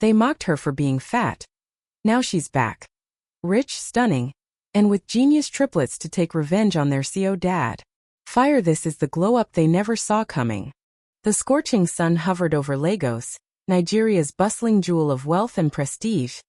They mocked her for being fat. Now she's back. Rich, stunning, and with genius triplets to take revenge on their CO dad. Fire, this is the glow-up they never saw coming. The scorching sun hovered over Lagos, Nigeria's bustling jewel of wealth and prestige,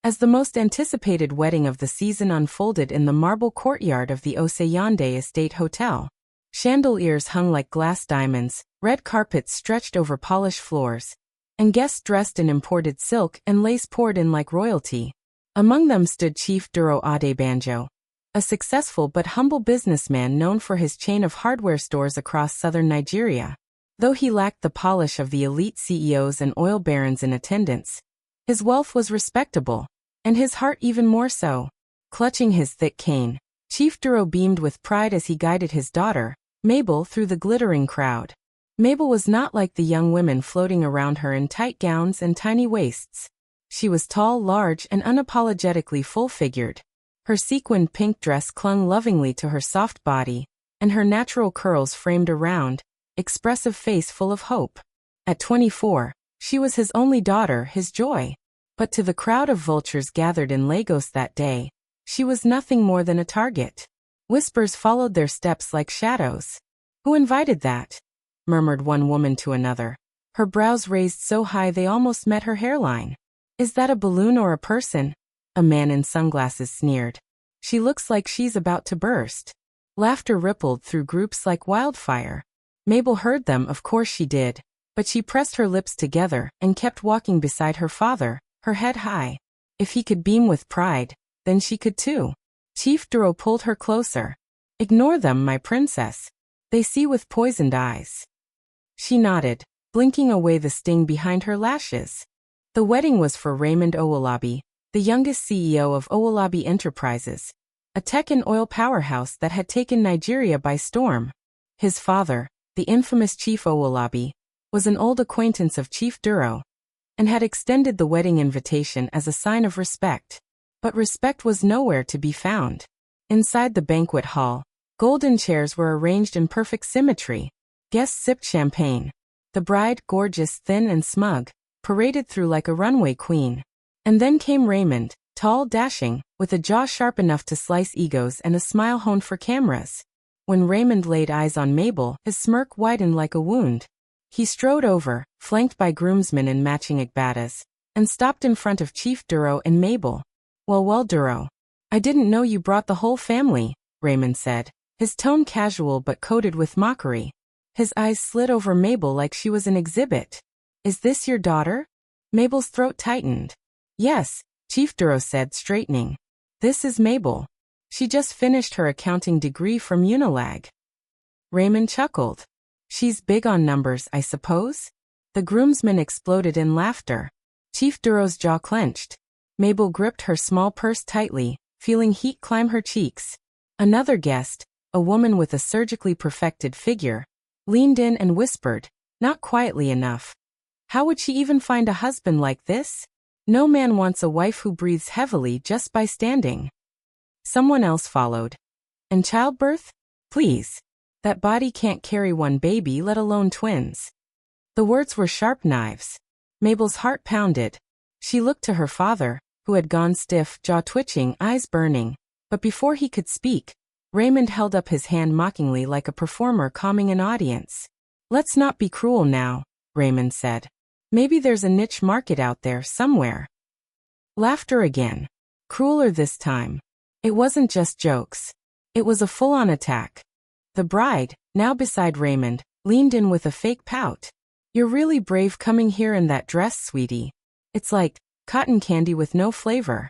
as the most anticipated wedding of the season unfolded in the marble courtyard of the Oseyande Estate Hotel. Chandeliers hung like glass diamonds, red carpets stretched over polished floors, and guests dressed in imported silk and lace poured in like royalty. Among them stood Chief Duro Adebanjo, a successful but humble businessman known for his chain of hardware stores across southern Nigeria. Though he lacked the polish of the elite CEOs and oil barons in attendance, his wealth was respectable, and his heart even more so. Clutching his thick cane, Chief Duro beamed with pride as he guided his daughter, Mabel, through the glittering crowd. Mabel was not like the young women floating around her in tight gowns and tiny waists. She was tall, large, and unapologetically full-figured. Her sequined pink dress clung lovingly to her soft body, and her natural curls framed a round, expressive face full of hope. At 24, she was his only daughter, his joy. But to the crowd of vultures gathered in Lagos that day, she was nothing more than a target. Whispers followed their steps like shadows. "Who invited that?" murmured one woman to another, her brows raised so high they almost met her hairline. "Is that a balloon or a person?" a man in sunglasses sneered. "She looks like she's about to burst." Laughter rippled through groups like wildfire. Mabel heard them, of course she did, but she pressed her lips together and kept walking beside her father, her head high. If he could beam with pride, then she could too. Chief Duro pulled her closer. "Ignore them, my princess. They see with poisoned eyes." She nodded, blinking away the sting behind her lashes. The wedding was for Raymond Owolabi, the youngest CEO of Owolabi Enterprises, a tech and oil powerhouse that had taken Nigeria by storm. His father, the infamous Chief Owolabi, was an old acquaintance of Chief Duro, and had extended the wedding invitation as a sign of respect. But respect was nowhere to be found. Inside the banquet hall, golden chairs were arranged in perfect symmetry. Guests sipped champagne. The bride, gorgeous, thin, and smug, paraded through like a runway queen. And then came Raymond, tall, dashing, with a jaw sharp enough to slice egos and a smile honed for cameras. When Raymond laid eyes on Mabel, his smirk widened like a wound. He strode over, flanked by groomsmen in matching agbatas, and stopped in front of Chief Duro and Mabel. Well, Duro. I didn't know you brought the whole family," Raymond said, his tone casual but coated with mockery. His eyes slid over Mabel like she was an exhibit. "Is this your daughter?" Mabel's throat tightened. "Yes," Chief Duro said, straightening. "This is Mabel. She just finished her accounting degree from Unilag." Raymond chuckled. "She's big on numbers, I suppose?" The groomsmen exploded in laughter. Chief Duro's jaw clenched. Mabel gripped her small purse tightly, feeling heat climb her cheeks. Another guest, a woman with a surgically perfected figure, leaned in and whispered, not quietly enough, "How would she even find a husband like this? No man wants a wife who breathes heavily just by standing." Someone else followed. "And childbirth? Please. That body can't carry one baby, let alone twins." The words were sharp knives. Mabel's heart pounded. She looked to her father, who had gone stiff, jaw twitching, eyes burning. But before he could speak, Raymond held up his hand mockingly like a performer calming an audience. "Let's not be cruel now," Raymond said. "Maybe there's a niche market out there somewhere." Laughter again. Crueler this time. It wasn't just jokes. It was a full-on attack. The bride, now beside Raymond, leaned in with a fake pout. "You're really brave coming here in that dress, sweetie. It's like cotton candy with no flavor."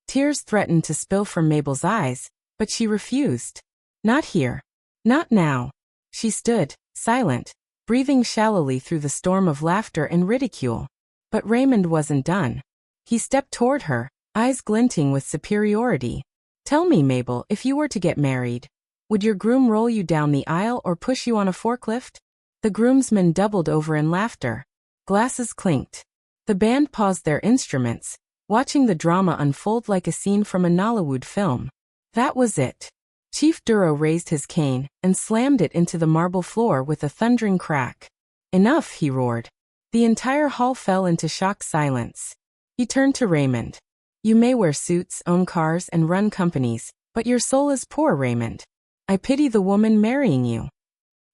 Tears threatened to spill from Mabel's eyes, but she refused. "Not here. Not now." She stood, silent, breathing shallowly through the storm of laughter and ridicule. But Raymond wasn't done. He stepped toward her, eyes glinting with superiority. "Tell me, Mabel, if you were to get married, would your groom roll you down the aisle or push you on a forklift?" The groomsmen doubled over in laughter. Glasses clinked. The band paused their instruments, watching the drama unfold like a scene from a Nollywood film. That was it. Chief Duro raised his cane and slammed it into the marble floor with a thundering crack. "Enough," he roared. The entire hall fell into shocked silence. He turned to Raymond. You may wear suits, own cars, and run companies, but your soul is poor, Raymond. I pity the woman marrying you.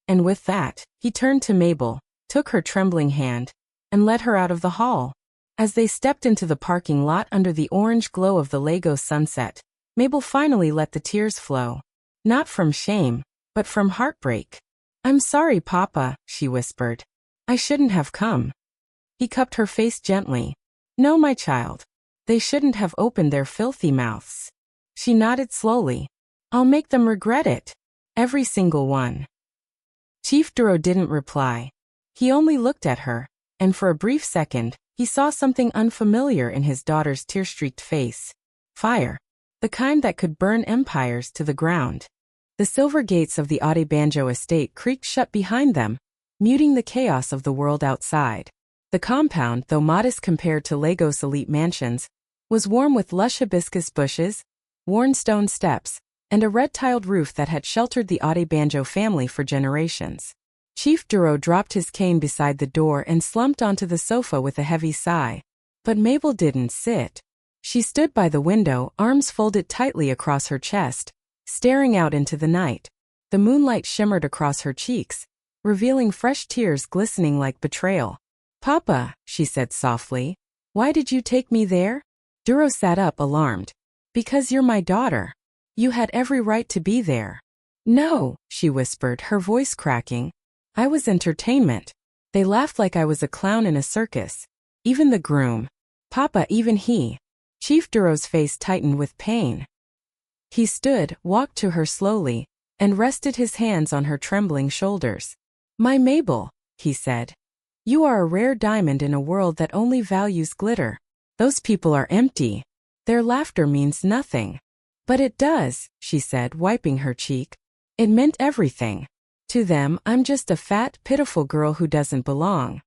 And with that, he turned to Mabel, took her trembling hand, and led her out of the hall. As they stepped into the parking lot under the orange glow of the Lagos sunset, Mabel finally let the tears flow. Not from shame, but from heartbreak. I'm sorry, Papa, she whispered. I shouldn't have come. He cupped her face gently. No, my child. They shouldn't have opened their filthy mouths. She nodded slowly. I'll make them regret it. Every single one. Chief Duro didn't reply. He only looked at her, and for a brief second, he saw something unfamiliar in his daughter's tear-streaked face. Fire. The kind that could burn empires to the ground. The silver gates of the Adebanjo estate creaked shut behind them, muting the chaos of the world outside. The compound, though modest compared to Lagos elite mansions, was warm with lush hibiscus bushes, worn stone steps, and a red-tiled roof that had sheltered the Adebanjo family for generations. Chief Duro dropped his cane beside the door and slumped onto the sofa with a heavy sigh. But Mabel didn't sit. She stood by the window, arms folded tightly across her chest, staring out into the night. The moonlight shimmered across her cheeks, revealing fresh tears glistening like betrayal. Papa, she said softly, why did you take me there? Duro sat up, alarmed. Because you're my daughter. You had every right to be there. No, she whispered, her voice cracking. I was entertainment. They laughed like I was a clown in a circus. Even the groom. Papa, even he. Chief Duro's face tightened with pain. He stood, walked to her slowly, and rested his hands on her trembling shoulders. My Mabel, he said. You are a rare diamond in a world that only values glitter. Those people are empty. Their laughter means nothing. But it does, she said, wiping her cheek. It meant everything. To them, I'm just a fat, pitiful girl who doesn't belong.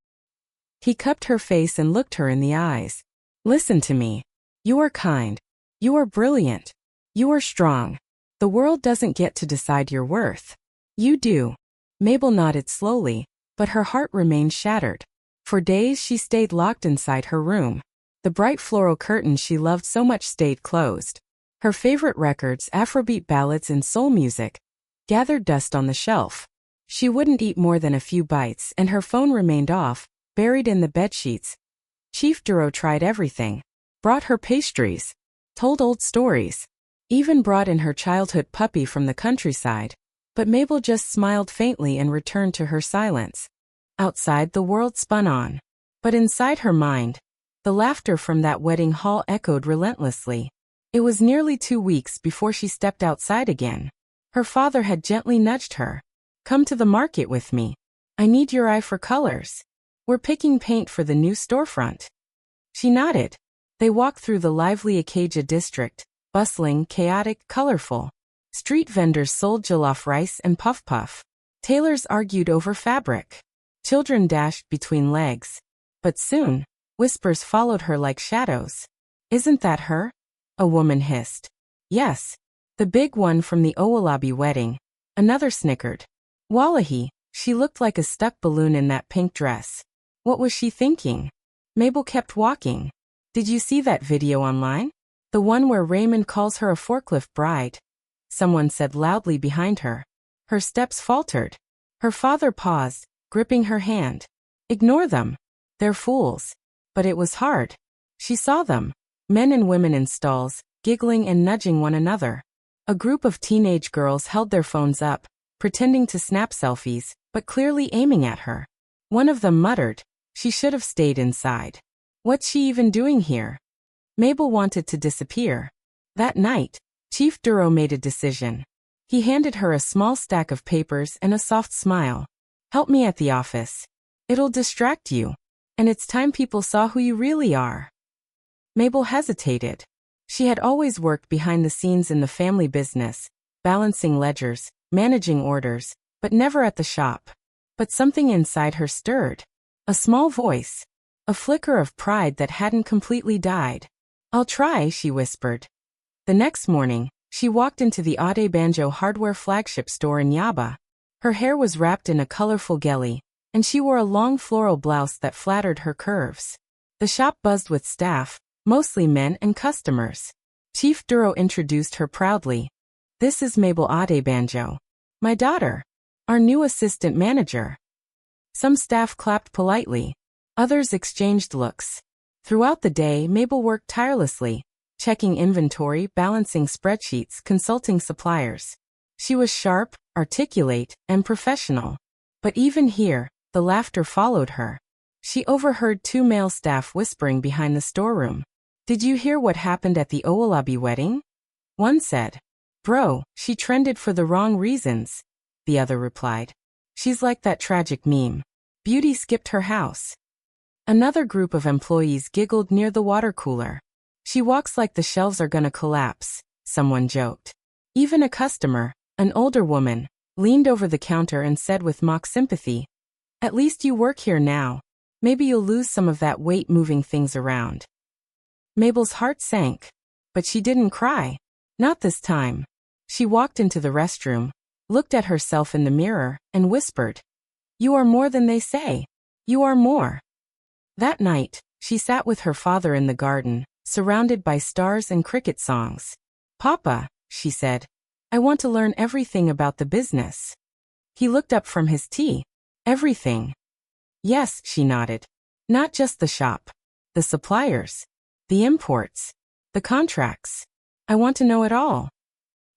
He cupped her face and looked her in the eyes. Listen to me. You are kind. You are brilliant. You are strong. The world doesn't get to decide your worth. You do. Mabel nodded slowly, but her heart remained shattered. For days she stayed locked inside her room. The bright floral curtains she loved so much stayed closed. Her favorite records, Afrobeat ballads and soul music, gathered dust on the shelf. She wouldn't eat more than a few bites, and her phone remained off, buried in the bedsheets. Chief Duro tried everything. Brought her pastries. Told old stories. Even brought in her childhood puppy from the countryside. But Mabel just smiled faintly and returned to her silence. Outside, the world spun on. But inside her mind, the laughter from that wedding hall echoed relentlessly. It was nearly 2 weeks before she stepped outside again. Her father had gently nudged her. Come to the market with me. I need your eye for colors. We're picking paint for the new storefront. She nodded. They walked through the lively Acacia district, bustling, chaotic, colorful. Street vendors sold jollof rice and puff-puff. Tailors argued over fabric. Children dashed between legs. But soon, whispers followed her like shadows. Isn't that her? A woman hissed. Yes. The big one from the Owolabi wedding. Another snickered. Wallahi, she looked like a stuck balloon in that pink dress. What was she thinking? Mabel kept walking. Did you see that video online? The one where Raymond calls her a forklift bride. Someone said loudly behind her. Her steps faltered. Her father paused, gripping her hand. Ignore them. They're fools. But it was hard. She saw them. Men and women in stalls, giggling and nudging one another. A group of teenage girls held their phones up, pretending to snap selfies, but clearly aiming at her. One of them muttered, she should have stayed inside. What's she even doing here? Mabel wanted to disappear. That night, Chief Duro made a decision. He handed her a small stack of papers and a soft smile. Help me at the office. It'll distract you. And it's time people saw who you really are. Mabel hesitated. She had always worked behind the scenes in the family business, balancing ledgers, managing orders, but never at the shop. But something inside her stirred. A small voice. A flicker of pride that hadn't completely died. I'll try, she whispered. The next morning, she walked into the Adebanjo hardware flagship store in Yaba. Her hair was wrapped in a colorful geli, and she wore a long floral blouse that flattered her curves. The shop buzzed with staff, mostly men and customers. Chief Duro introduced her proudly. "This is Mabel Adebanjo. My daughter. Our new assistant manager." Some staff clapped politely. Others exchanged looks. Throughout the day, Mabel worked tirelessly, checking inventory, balancing spreadsheets, consulting suppliers. She was sharp, articulate, and professional. But even here, the laughter followed her. She overheard two male staff whispering behind the storeroom. "Did you hear what happened at the Owolabi wedding?" One said. "Bro, she trended for the wrong reasons," the other replied. "She's like that tragic meme. Beauty skipped her house." Another group of employees giggled near the water cooler. "She walks like the shelves are gonna collapse," someone joked. Even a customer, an older woman, leaned over the counter and said with mock sympathy, "At least you work here now. Maybe you'll lose some of that weight moving things around." Mabel's heart sank. But she didn't cry. Not this time. She walked into the restroom, looked at herself in the mirror, and whispered, "You are more than they say. You are more." That night, she sat with her father in the garden, surrounded by stars and cricket songs. "Papa," she said, "I want to learn everything about the business." He looked up from his tea. "Everything?" "Yes," she nodded. "Not just the shop. The suppliers. The imports. The contracts. I want to know it all."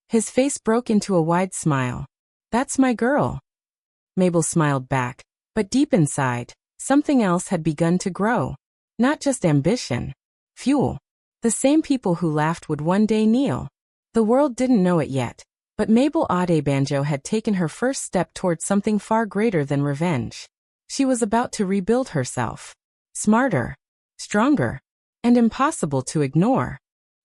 His face broke into a wide smile. "That's my girl." Mabel smiled back, but deep inside, something else had begun to grow. Not just ambition. Fuel. The same people who laughed would one day kneel. The world didn't know it yet, but Mabel Adebanjo had taken her first step towards something far greater than revenge. She was about to rebuild herself. Smarter. Stronger. And impossible to ignore.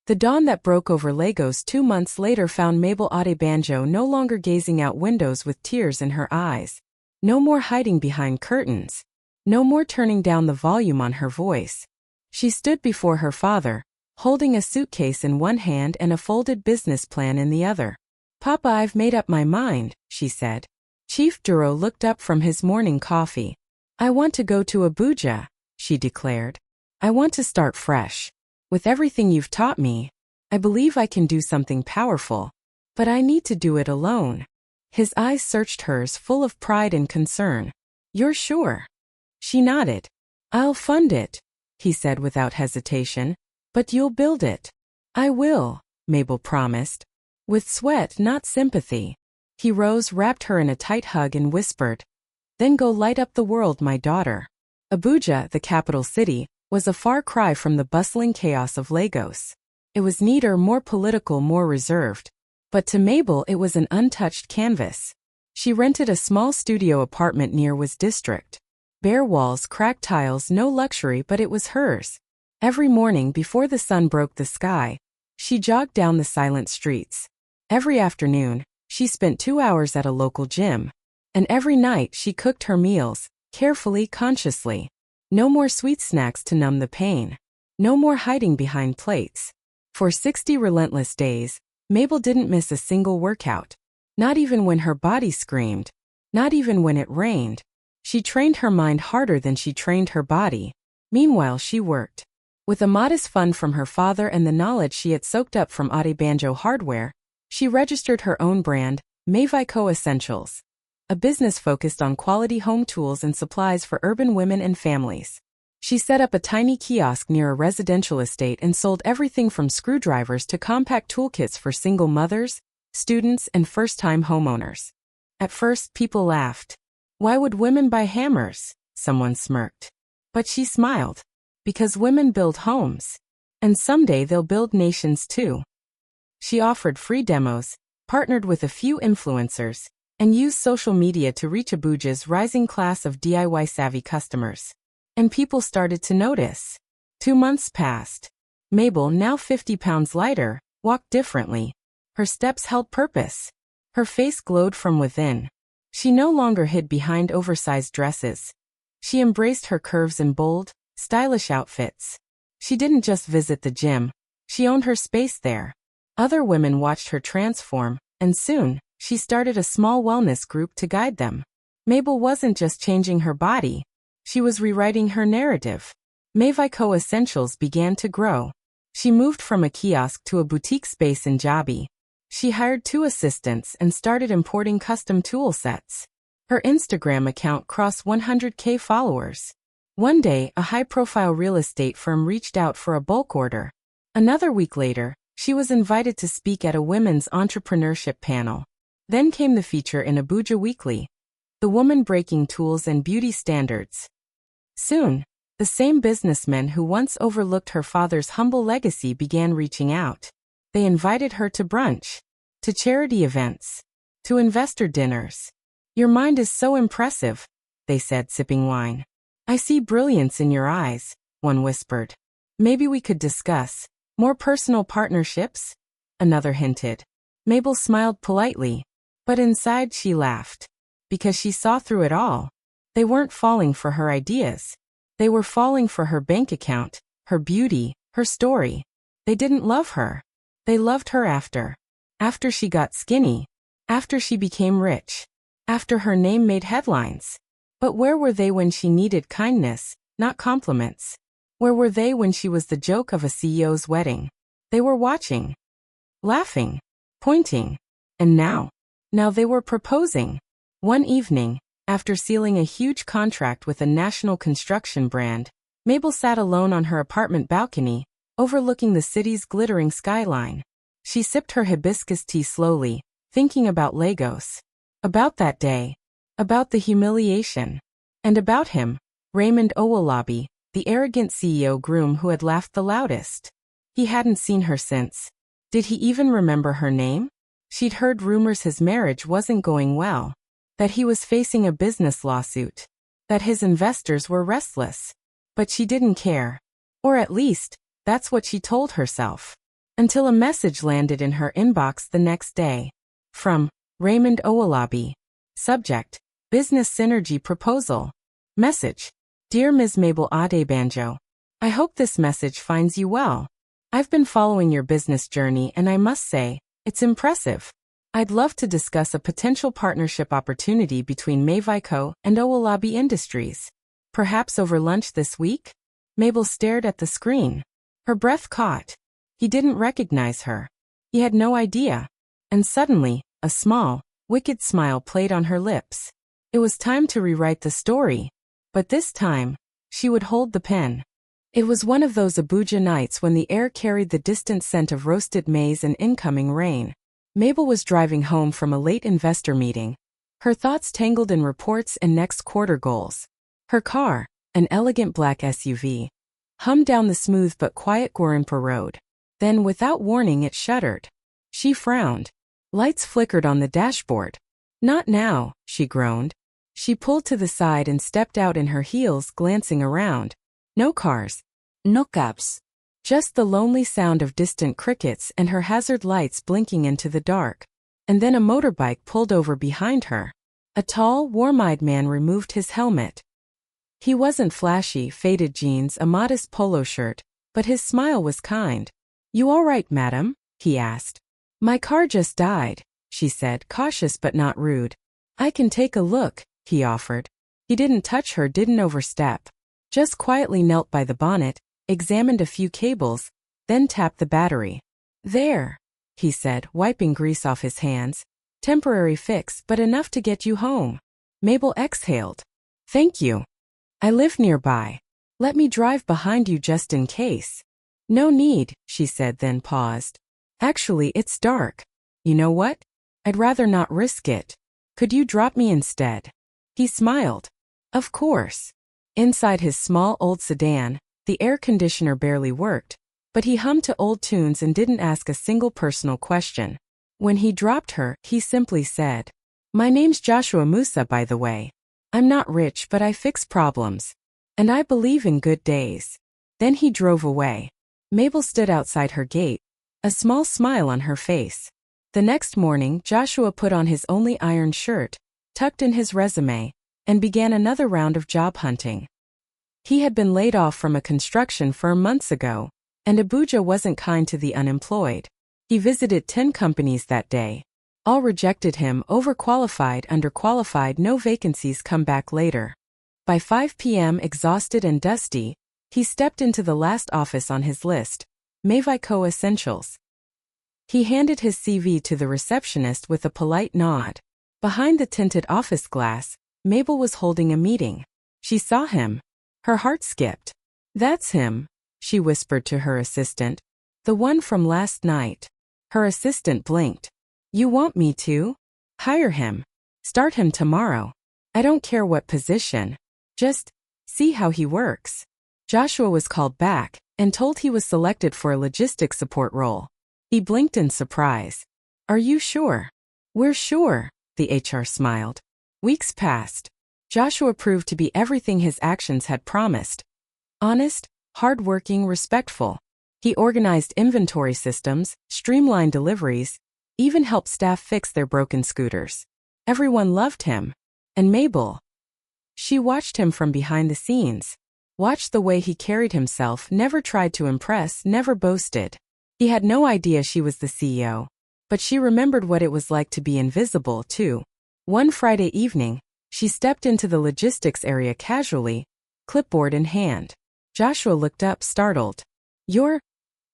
The dawn that broke over Lagos 2 months later found Mabel Adebanjo no longer gazing out windows with tears in her eyes. No more hiding behind curtains. No more turning down the volume on her voice. She stood before her father, holding a suitcase in one hand and a folded business plan in the other. "Papa, I've made up my mind," she said. Chief Duro looked up from his morning coffee. "I want to go to Abuja," she declared. "I want to start fresh. With everything you've taught me, I believe I can do something powerful. But I need to do it alone." His eyes searched hers, full of pride and concern. "You're sure?" She nodded. "I'll fund it," he said without hesitation. "But you'll build it." "I will," Mabel promised. With sweat, not sympathy. He rose, wrapped her in a tight hug and whispered, "Then go light up the world, my daughter." Abuja, the capital city, was a far cry from the bustling chaos of Lagos. It was neater, more political, more reserved. But to Mabel it was an untouched canvas. She rented a small studio apartment near Was District. Bare walls, cracked tiles, no luxury, but it was hers. Every morning before the sun broke the sky, she jogged down the silent streets. Every afternoon, she spent 2 hours at a local gym. And every night she cooked her meals, carefully, consciously. No more sweet snacks to numb the pain. No more hiding behind plates. For 60 relentless days, Mabel didn't miss a single workout. Not even when her body screamed. Not even when it rained. She trained her mind harder than she trained her body. Meanwhile, she worked. With a modest fund from her father and the knowledge she had soaked up from Adebanjo Hardware, she registered her own brand, Mavico Essentials. A business focused on quality home tools and supplies for urban women and families. She set up a tiny kiosk near a residential estate and sold everything from screwdrivers to compact toolkits for single mothers, students, and first-time homeowners. At first, people laughed. "Why would women buy hammers?" someone smirked. But she smiled. Because women build homes. And someday they'll build nations too. She offered free demos, partnered with a few influencers, and used social media to reach Abuja's rising class of DIY-savvy customers. And people started to notice. 2 months passed. Mabel, now 50 pounds lighter, walked differently. Her steps held purpose. Her face glowed from within. She no longer hid behind oversized dresses. She embraced her curves in bold, stylish outfits. She didn't just visit the gym. She owned her space there. Other women watched her transform, and soon, she started a small wellness group to guide them. Mabel wasn't just changing her body. She was rewriting her narrative. Mayvico Essentials began to grow. She moved from a kiosk to a boutique space in Jabi. She hired 2 assistants and started importing custom tool sets. Her Instagram account crossed 100K followers. One day, a high-profile real estate firm reached out for a bulk order. Another week later, she was invited to speak at a women's entrepreneurship panel. Then came the feature in Abuja Weekly, The Woman Breaking Tools and Beauty Standards. Soon, the same businessmen who once overlooked her father's humble legacy began reaching out. They invited her to brunch, to charity events, to investor dinners. "Your mind is so impressive," they said, sipping wine. "I see brilliance in your eyes," one whispered. "Maybe we could discuss more personal partnerships?" another hinted. Mabel smiled politely, but inside she laughed, because she saw through it all. They weren't falling for her ideas. They were falling for her bank account, her beauty, her story. They didn't love her. They loved her after. After she got skinny. After she became rich. After her name made headlines. But where were they when she needed kindness, not compliments? Where were they when she was the joke of a CEO's wedding? They were watching, laughing, pointing. And now they were proposing. One evening, after sealing a huge contract with a national construction brand, Mabel sat alone on her apartment balcony, overlooking the city's glittering skyline. She sipped her hibiscus tea slowly, thinking about Lagos. About that day. About the humiliation. And about him, Raymond Owolabi, the arrogant CEO groom who had laughed the loudest. He hadn't seen her since. Did he even remember her name? She'd heard rumors his marriage wasn't going well. That he was facing a business lawsuit. That his investors were restless. But she didn't care. Or at least, that's what she told herself. Until a message landed in her inbox the next day. From Raymond Owolabi. Subject: Business Synergy Proposal. Message: Dear Ms. Mabel Adebanjo, I hope this message finds you well. I've been following your business journey and I must say, it's impressive. I'd love to discuss a potential partnership opportunity between Mayvico and Owolabi Industries. Perhaps over lunch this week? Mabel stared at the screen. Her breath caught. He didn't recognize her. He had no idea. And suddenly, a small, wicked smile played on her lips. It was time to rewrite the story. But this time, she would hold the pen. It was one of those Abuja nights when the air carried the distant scent of roasted maize and incoming rain. Mabel was driving home from a late investor meeting. Her thoughts tangled in reports and next quarter goals. Her car, an elegant black SUV, hummed down the smooth but quiet Gorimpa road. Then, without warning, it shuddered. She frowned. Lights flickered on the dashboard. Not now, she groaned. She pulled to the side and stepped out in her heels, glancing around. No cars. No cabs. Just the lonely sound of distant crickets and her hazard lights blinking into the dark. And then a motorbike pulled over behind her. A tall, warm-eyed man removed his helmet. He wasn't flashy, faded jeans, a modest polo shirt, but his smile was kind. "You all right, madam?" he asked. "My car just died," she said, cautious but not rude. "I can take a look," he offered. He didn't touch her, didn't overstep. Just quietly knelt by the bonnet, examined a few cables, then tapped the battery. "There," he said, wiping grease off his hands. "Temporary fix, but enough to get you home." Mabel exhaled. "Thank you. I live nearby. Let me drive behind you just in case." "No need," she said, then paused. "Actually, it's dark. You know what? I'd rather not risk it. Could you drop me instead?" He smiled. Of course. Inside his small old sedan, the air conditioner barely worked, but he hummed to old tunes and didn't ask a single personal question. When he dropped her, he simply said, "My name's Joshua Musa, by the way. I'm not rich, but I fix problems. And I believe in good days." Then he drove away. Mabel stood outside her gate, a small smile on her face. The next morning, Joshua put on his only iron shirt, tucked in his resume, and began another round of job hunting. He had been laid off from a construction firm months ago, and Abuja wasn't kind to the unemployed. He visited 10 companies that day. All rejected him, overqualified, underqualified, no vacancies, come back later. By 5 p.m., exhausted and dusty, he stepped into the last office on his list, Mavico Essentials. He handed his CV to the receptionist with a polite nod. Behind the tinted office glass, Mabel was holding a meeting. She saw him. Her heart skipped. "That's him," she whispered to her assistant. "The one from last night." Her assistant blinked. "You want me to? Hire him. Start him tomorrow. I don't care what position. Just see how he works." Joshua was called back and told he was selected for a logistics support role. He blinked in surprise. "Are you sure?" "We're sure," the HR smiled. Weeks passed. Joshua proved to be everything his actions had promised. Honest, hard-working, respectful. He organized inventory systems, streamlined deliveries, even helped staff fix their broken scooters. Everyone loved him. And Mabel? She watched him from behind the scenes. Watched the way he carried himself, never tried to impress, never boasted. He had no idea she was the CEO. But she remembered what it was like to be invisible, too. One Friday evening, she stepped into the logistics area casually, clipboard in hand. Joshua looked up, startled. "You're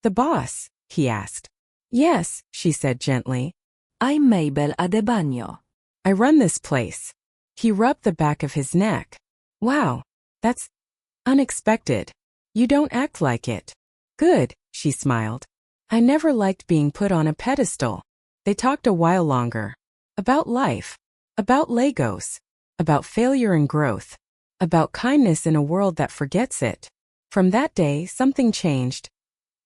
the boss?" he asked. "Yes," she said gently. "I'm Mabel Adebayo. "I run this place." He rubbed the back of his neck. "Wow, that's unexpected. You don't act like it." "Good," she smiled. "I never liked being put on a pedestal." They talked a while longer. About life. About Legos. About failure and growth. About kindness in a world that forgets it. From that day, something changed.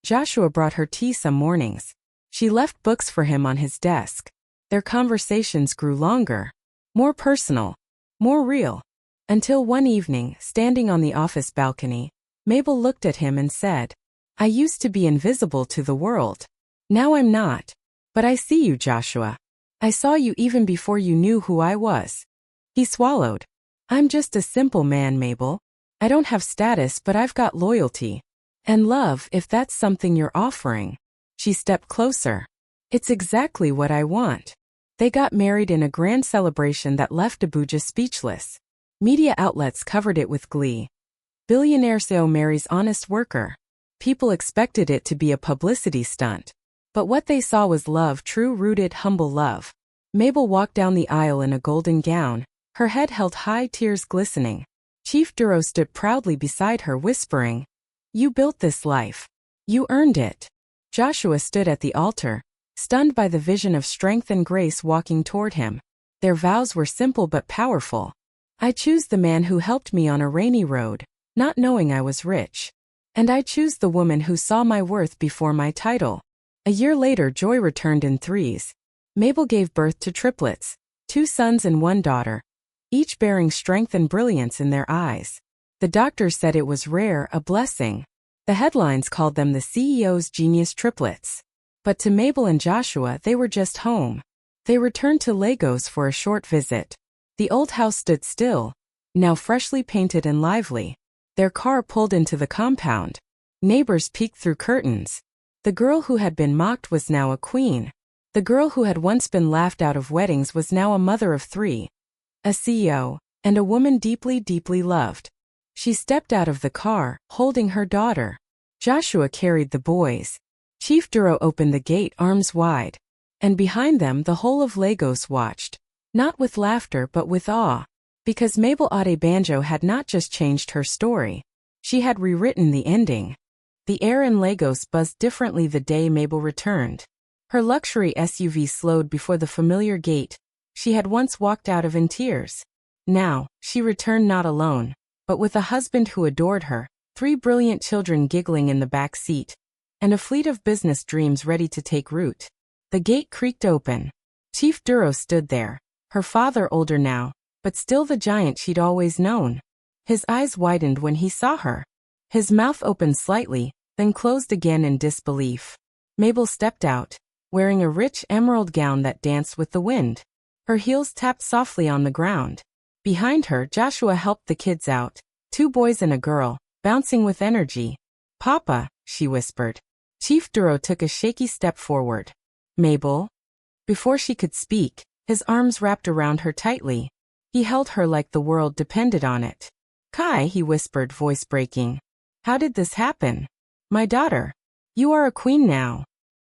Joshua brought her tea some mornings. She left books for him on his desk. Their conversations grew longer. More personal. More real. Until one evening, standing on the office balcony, Mabel looked at him and said, "I used to be invisible to the world. Now I'm not. But I see you, Joshua. I saw you even before you knew who I was." He swallowed. "I'm just a simple man, Mabel. I don't have status, but I've got loyalty. And love, if that's something you're offering." She stepped closer. "It's exactly what I want." They got married in a grand celebration that left Abuja speechless. Media outlets covered it with glee. Billionaire CEO marries honest worker. People expected it to be a publicity stunt. But what they saw was love, true-rooted, humble love. Mabel walked down the aisle in a golden gown, her head held high, tears glistening. Chief Duro stood proudly beside her, whispering, "You built this life. You earned it." Joshua stood at the altar, stunned by the vision of strength and grace walking toward him. Their vows were simple but powerful. "I choose the man who helped me on a rainy road, not knowing I was rich. And I choose the woman who saw my worth before my title." A year later, joy returned in threes. Mabel gave birth to triplets, 2 sons and 1 daughter, each bearing strength and brilliance in their eyes. The doctors said it was rare, a blessing. The headlines called them the CEO's genius triplets. But to Mabel and Joshua, they were just home. They returned to Lagos for a short visit. The old house stood still, now freshly painted and lively. Their car pulled into the compound. Neighbors peeked through curtains. The girl who had been mocked was now a queen. The girl who had once been laughed out of weddings was now a mother of 3. A CEO, and a woman deeply, deeply loved. She stepped out of the car, holding her daughter. Joshua carried the boys. Chief Duro opened the gate, arms wide. And behind them the whole of Lagos watched. Not with laughter but with awe. Because Mabel Adebanjo had not just changed her story. She had rewritten the ending. The air in Lagos buzzed differently the day Mabel returned. Her luxury SUV slowed before the familiar gate she had once walked out of in tears. Now, she returned not alone, but with a husband who adored her, 3 brilliant children giggling in the back seat, and a fleet of business dreams ready to take root. The gate creaked open. Chief Duro stood there, her father older now, but still the giant she'd always known. His eyes widened when he saw her. His mouth opened slightly, then closed again in disbelief. Mabel stepped out, wearing a rich emerald gown that danced with the wind. Her heels tapped softly on the ground. Behind her, Joshua helped the kids out, 2 boys and a girl, bouncing with energy. "Papa," she whispered. Chief Duro took a shaky step forward. "Mabel?" Before she could speak, his arms wrapped around her tightly. He held her like the world depended on it. Kai, he whispered, voice breaking. How did this happen? My daughter. You are a queen now.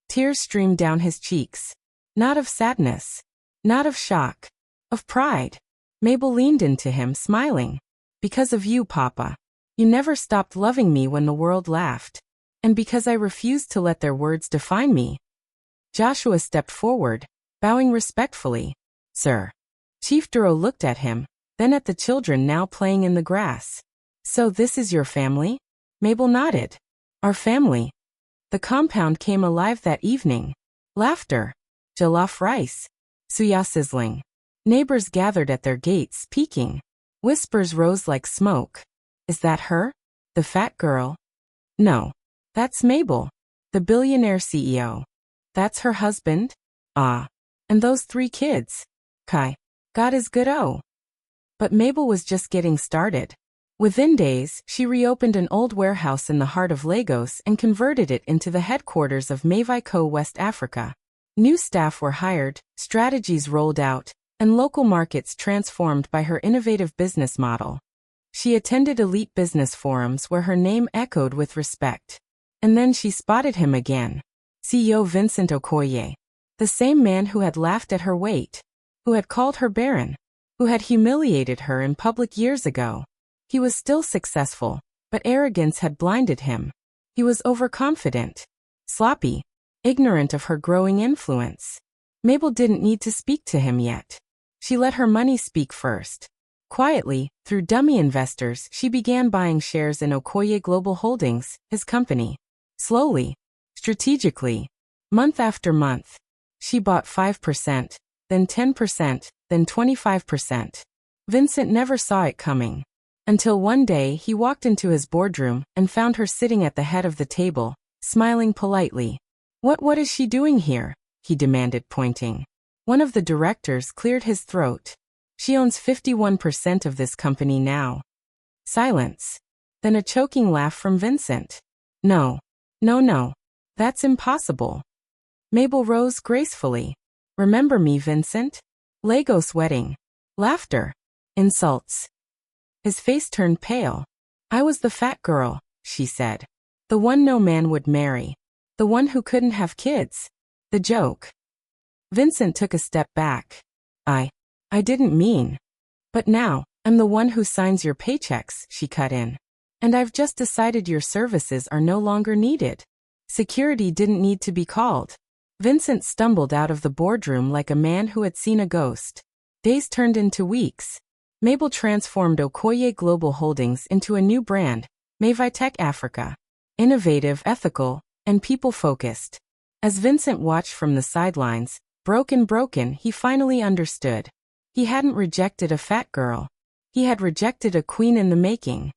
Tears streamed down his cheeks. Not of sadness. Not of shock. Of pride. Mabel leaned into him, smiling. Because of you, Papa. You never stopped loving me when the world laughed. And because I refused to let their words define me. Joshua stepped forward, bowing respectfully. Sir. Chief Duro looked at him, then at the children now playing in the grass. So this is your family? Mabel nodded. Our family. The compound came alive that evening. Laughter. Jollof rice. Suya sizzling. Neighbors gathered at their gates, peeking. Whispers rose like smoke. Is that her? The fat girl? No. That's Mabel. The billionaire CEO. That's her husband? Ah. And those 3 kids. Kai. God is good, oh. But Mabel was just getting started. Within days, she reopened an old warehouse in the heart of Lagos and converted it into the headquarters of Mavico West Africa. New staff were hired, strategies rolled out, and local markets transformed by her innovative business model. She attended elite business forums where her name echoed with respect. And then she spotted him again. CEO Vincent Okoye. The same man who had laughed at her weight. Who had called her barren. Who had humiliated her in public years ago. He was still successful, but arrogance had blinded him. He was overconfident. Sloppy. Ignorant of her growing influence. Mabel didn't need to speak to him yet. She let her money speak first. Quietly, through dummy investors, she began buying shares in Okoye Global Holdings, his company. Slowly. Strategically. Month after month. She bought 5%, then 10%, then 25%. Vincent never saw it coming. Until one day he walked into his boardroom and found her sitting at the head of the table, smiling politely. What is she doing here? He demanded, pointing. One of the directors cleared his throat. She owns 51% of this company now. Silence. Then a choking laugh from Vincent. No. That's impossible. Mabel rose gracefully. Remember me, Vincent? Lagos wedding. Laughter. Insults. His face turned pale. I was the fat girl, she said. The one no man would marry. The one who couldn't have kids. The joke. Vincent took a step back. I didn't mean. But now, I'm the one who signs your paychecks, she cut in. And I've just decided your services are no longer needed. Security didn't need to be called. Vincent stumbled out of the boardroom like a man who had seen a ghost. Days turned into weeks. Mabel transformed Okoye Global Holdings into a new brand, Mavico Africa. Innovative, ethical, and people-focused. As Vincent watched from the sidelines, broken, he finally understood. He hadn't rejected a fat girl. He had rejected a queen in the making.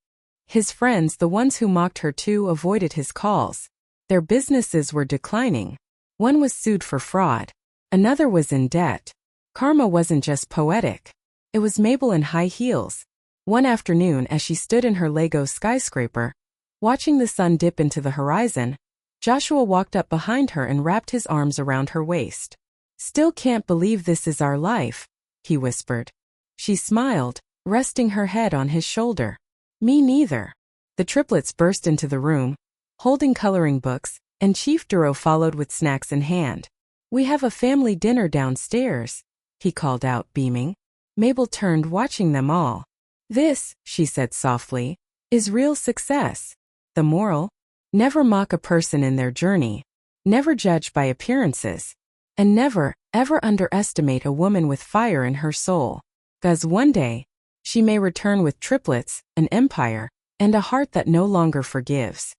His friends, the ones who mocked her too, avoided his calls. Their businesses were declining. One was sued for fraud. Another was in debt. Karma wasn't just poetic. It was Mabel in high heels. One afternoon, as she stood in her Lagos skyscraper, watching the sun dip into the horizon, Joshua walked up behind her and wrapped his arms around her waist. Still can't believe this is our life, he whispered. She smiled, resting her head on his shoulder. Me neither. The triplets burst into the room, holding coloring books, and Chief Duro followed with snacks in hand. We have a family dinner downstairs, he called out, beaming. Mabel turned, watching them all. This, she said softly, is real success. The moral? Never mock a person in their journey. Never judge by appearances. And never, ever underestimate a woman with fire in her soul. 'Cause one day, she may return with triplets, an empire, and a heart that no longer forgives.